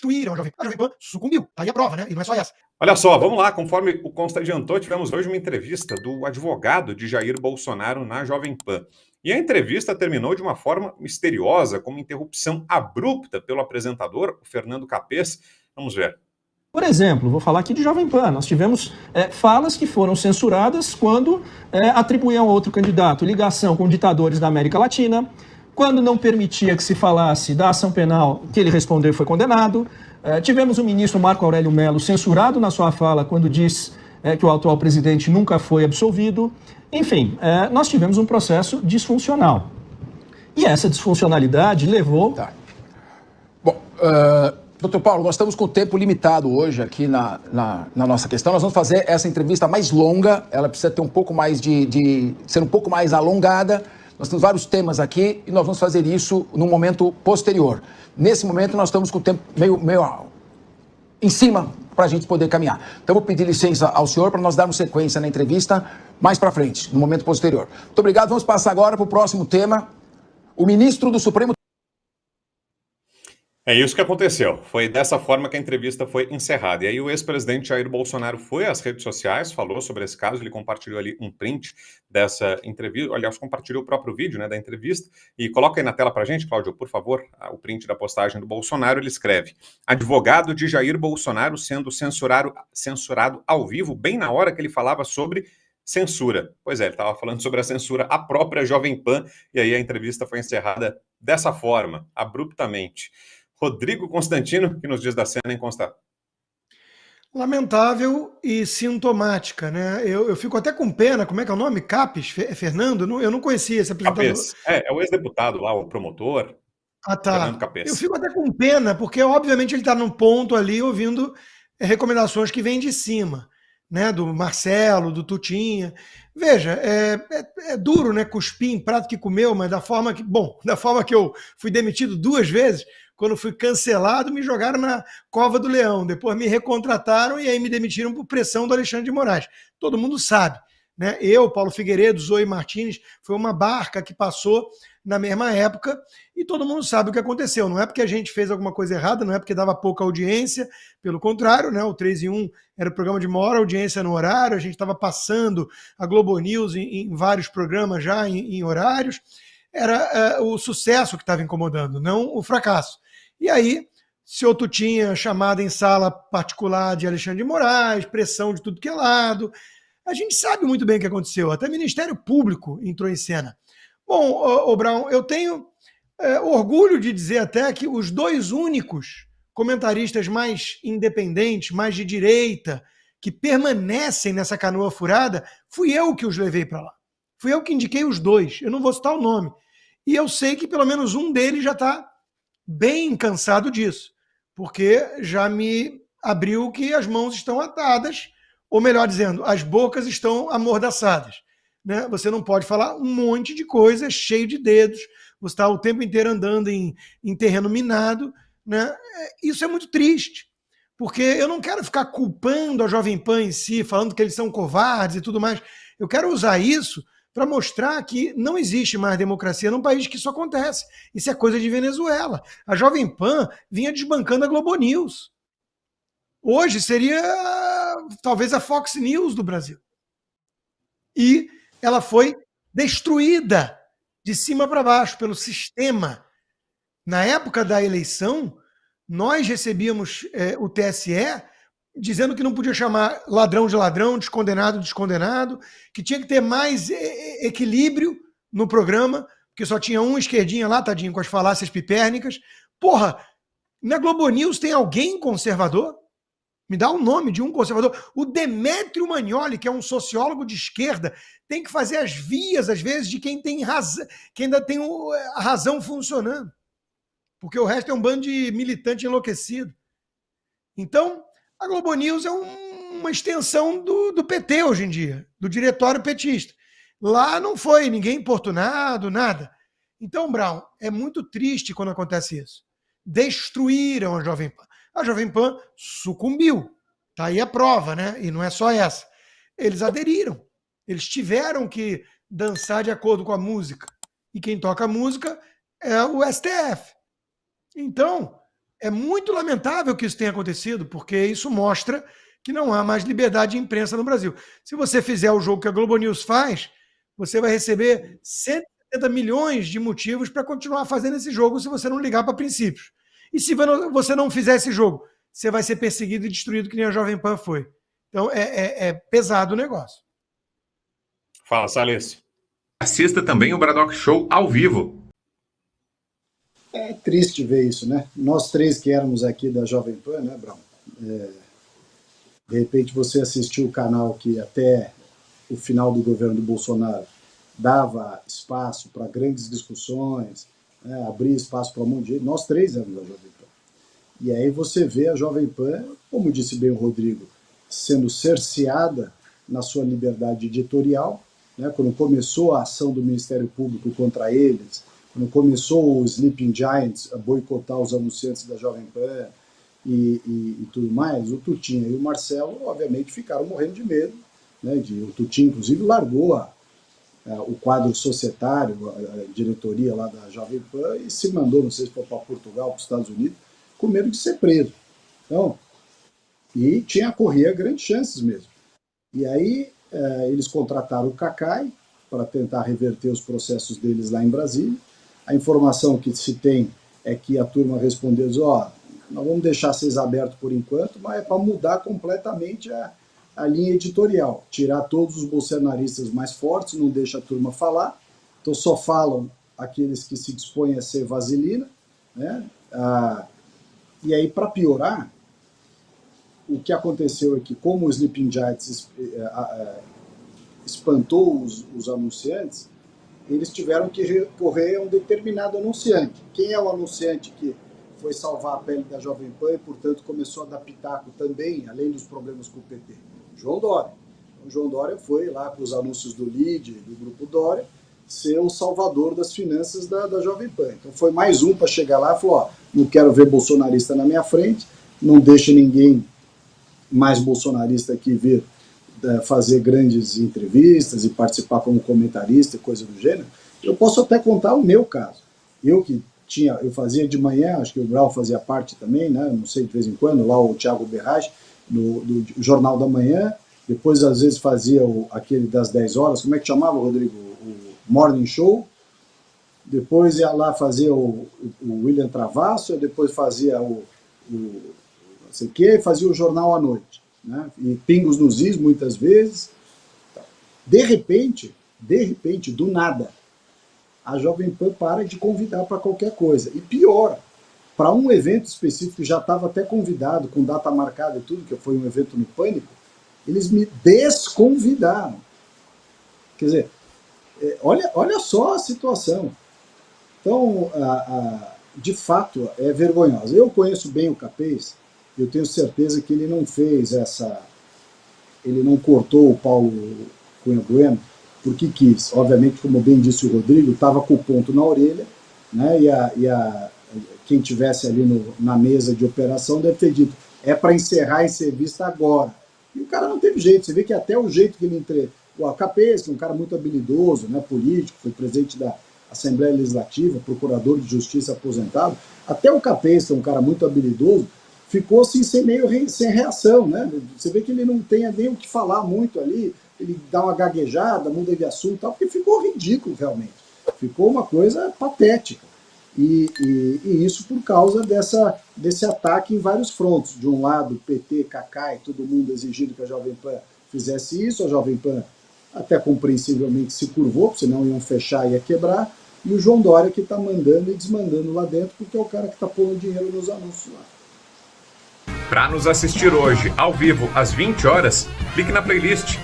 destruíram a Jovem Pan. A Jovem Pan sucumbiu. Tá aí a prova, né? E não é só essa. Olha só, vamos lá, conforme o Consta adiantou, tivemos hoje uma entrevista do advogado de Jair Bolsonaro na Jovem Pan. E a entrevista terminou de uma forma misteriosa, com uma interrupção abrupta pelo apresentador, o Fernando Capês. Vamos ver. Por exemplo, vou falar aqui de Jovem Pan. Nós tivemos falas que foram censuradas quando atribuíam a outro candidato ligação com ditadores da América Latina, quando não permitia que se falasse da ação penal que ele respondeu e foi condenado. Tivemos o ministro Marco Aurélio Mello censurado na sua fala quando diz que o atual presidente nunca foi absolvido. Enfim, nós tivemos um processo disfuncional. E essa disfuncionalidade levou... Tá. Bom, doutor Paulo, nós estamos com o tempo limitado hoje aqui na nossa questão. Nós vamos fazer essa entrevista mais longa, ela precisa ter um pouco mais ser um pouco mais alongada. Nós temos vários temas aqui e nós vamos fazer isso num momento posterior. Nesse momento nós estamos com o tempo meio em cima para a gente poder caminhar. Então vou pedir licença ao senhor para nós darmos sequência na entrevista mais para frente, no momento posterior. Muito obrigado. Vamos passar agora para o próximo tema. O ministro do Supremo... É isso que aconteceu. Foi dessa forma que a entrevista foi encerrada. E aí o ex-presidente Jair Bolsonaro foi às redes sociais, falou sobre esse caso, ele compartilhou ali um print dessa entrevista, aliás, compartilhou o próprio vídeo, né, da entrevista, e coloca aí na tela pra gente, Cláudio, por favor, o print da postagem do Bolsonaro. Ele escreve: advogado de Jair Bolsonaro sendo censurado ao vivo, bem na hora que ele falava sobre censura. Pois é, ele estava falando sobre a censura à própria Jovem Pan, e aí a entrevista foi encerrada dessa forma, abruptamente. Rodrigo Constantino, que nos diz da cena, em Consta. Lamentável e sintomática, né? Eu fico até com pena, como é que é o nome? Capes? Fernando? Eu não conhecia esse apresentador. Capês. É o ex-deputado lá, o promotor. Ah, tá. Fernando Capês. Eu fico até com pena, porque obviamente ele está num ponto ali ouvindo recomendações que vêm de cima, né? Do Marcelo, do Tutinha. Veja, é duro, né? Cuspir em prato que comeu, mas da forma que eu fui demitido 2 vezes, quando fui cancelado, me jogaram na cova do leão. Depois me recontrataram e aí me demitiram por pressão do Alexandre de Moraes. Todo mundo sabe, né? Eu, Paulo Figueiredo, Zoe Martins, foi uma barca que passou na mesma época e todo mundo sabe o que aconteceu. Não é porque a gente fez alguma coisa errada, não é porque dava pouca audiência, pelo contrário, né? O 3 em 1 era o programa de maior audiência no horário, a gente estava passando a Globo News em vários programas já em horários. Era o sucesso que estava incomodando, não o fracasso. E aí, se eu tinha chamada em sala particular de Alexandre de Moraes, pressão de tudo que é lado, a gente sabe muito bem o que aconteceu. Até o Ministério Público entrou em cena. Bom, ô Brown, eu tenho orgulho de dizer até que os 2 únicos comentaristas mais independentes, mais de direita, que permanecem nessa canoa furada, fui eu que os levei para lá. Fui eu que indiquei os 2. Eu não vou citar o nome. E eu sei que pelo menos um deles já está bem cansado disso, porque já me abriu que as mãos estão atadas, ou melhor dizendo, as bocas estão amordaçadas. Né? Você não pode falar um monte de coisa cheio de dedos, você está o tempo inteiro andando em terreno minado. Né? Isso é muito triste, porque eu não quero ficar culpando a Jovem Pan em si, falando que eles são covardes e tudo mais. Eu quero usar isso para mostrar que não existe mais democracia num país que isso acontece. Isso é coisa de Venezuela. A Jovem Pan vinha desbancando a Globo News. Hoje seria talvez a Fox News do Brasil. E ela foi destruída de cima para baixo pelo sistema. Na época da eleição, nós recebíamos o TSE dizendo que não podia chamar ladrão de ladrão, descondenado de descondenado, que tinha que ter mais equilíbrio no programa, porque só tinha um esquerdinha lá, tadinho, com as falácias pipérnicas. Porra, na Globo News tem alguém conservador? Me dá o nome de um conservador. O Demétrio Magnoli, que é um sociólogo de esquerda, tem que fazer as vias, às vezes, de quem tem razão, quem ainda tem a razão funcionando. Porque o resto é um bando de militante enlouquecido. Então, a Globo News é uma extensão do PT hoje em dia, do diretório petista. Lá não foi ninguém importunado, nada. Então, Brown, é muito triste quando acontece isso. Destruíram a Jovem Pan. A Jovem Pan sucumbiu. Tá aí a prova, né? E não é só essa. Eles aderiram. Eles tiveram que dançar de acordo com a música. E quem toca a música é o STF. Então, É muito lamentável que isso tenha acontecido, porque isso mostra que não há mais liberdade de imprensa no Brasil. Se você fizer o jogo que a Globo News faz, você vai receber 170 milhões de motivos para continuar fazendo esse jogo se você não ligar para princípios. E se você não fizer esse jogo, você vai ser perseguido e destruído que nem a Jovem Pan foi. Então é pesado o negócio. Fala, Salles. Assista também o Bradock Show ao vivo. É triste ver isso, né? Nós três que éramos aqui da Jovem Pan, né, Brown? De repente você assistiu o canal que até o final do governo do Bolsonaro dava espaço para grandes discussões, né, abria espaço para um monte de gente. Nós três éramos da Jovem Pan. E aí você vê a Jovem Pan, como disse bem o Rodrigo, sendo cerceada na sua liberdade editorial, né, quando começou a ação do Ministério Público contra eles, quando começou o Sleeping Giants a boicotar os anunciantes da Jovem Pan e tudo mais, o Tutinha e o Marcelo, obviamente, ficaram morrendo de medo. Né, o Tutinha, inclusive, largou o quadro societário, a diretoria lá da Jovem Pan, e se mandou, não sei se foi para Portugal, para os Estados Unidos, com medo de ser preso. Então, e corria grandes chances mesmo. E aí eles contrataram o Cacai para tentar reverter os processos deles lá em Brasília. A informação que se tem é que a turma respondeu, nós vamos deixar vocês abertos por enquanto, mas é para mudar completamente a linha editorial, tirar todos os bolsonaristas mais fortes, não deixa a turma falar, então só falam aqueles que se dispõem a ser vaselina, né? E aí, para piorar, o que aconteceu é que, como o Sleeping Giants espantou os anunciantes, eles tiveram que recorrer a um determinado anunciante. Quem é o anunciante que foi salvar a pele da Jovem Pan e, portanto, começou a dar pitaco também, além dos problemas com o PT? João Dória. O João Dória foi lá com os anúncios do LIDE, do Grupo Dória, ser o salvador das finanças da Jovem Pan. Então foi mais um para chegar lá e falou, não quero ver bolsonarista na minha frente, não deixe ninguém mais bolsonarista aqui vir fazer grandes entrevistas e participar como comentarista e coisa do gênero. Eu posso até contar o meu caso. Eu fazia de manhã, acho que o Brau fazia parte também, né? Não sei, de vez em quando, lá o Thiago Berrage, do Jornal da Manhã, depois às vezes fazia aquele das 10 horas, como é que chamava, Rodrigo? O Morning Show, depois ia lá fazer o William Travasso, depois fazia não sei o quê, fazia o Jornal à Noite, né? E pingos nos is, muitas vezes. De repente, do nada, a Jovem Pan para de convidar para qualquer coisa. E pior, para um evento específico que já estava até convidado, com data marcada e tudo, que foi um evento no Pânico, eles me desconvidaram. Quer dizer, olha só a situação. Então, de fato, é vergonhosa. Eu conheço bem o Capês, eu tenho certeza que ele não fez ele não cortou o Paulo Cunha Bueno porque quis. Obviamente, como bem disse o Rodrigo, estava com o ponto na orelha, né? Quem tivesse ali na mesa de operação deve ter dito, é para encerrar a entrevista agora. E o cara não teve jeito. Você vê que até o jeito que ele o Capês, que é um cara muito habilidoso, né, político, foi presidente da Assembleia Legislativa, procurador de justiça aposentado, até o Capês, que é um cara muito habilidoso, ficou assim, sem reação, né? Você vê que ele não tem nem o que falar muito ali, ele dá uma gaguejada, muda de assunto e tal, porque ficou ridículo realmente. Ficou uma coisa patética. E isso por causa desse ataque em vários frontos. De um lado, PT, Cacai, todo mundo exigindo que a Jovem Pan fizesse isso, a Jovem Pan até compreensivelmente se curvou, senão iam fechar e ia quebrar, e o João Dória que está mandando e desmandando lá dentro, porque é o cara que está pondo dinheiro nos anúncios lá. Para nos assistir hoje, ao vivo, às 20 horas, clique na playlist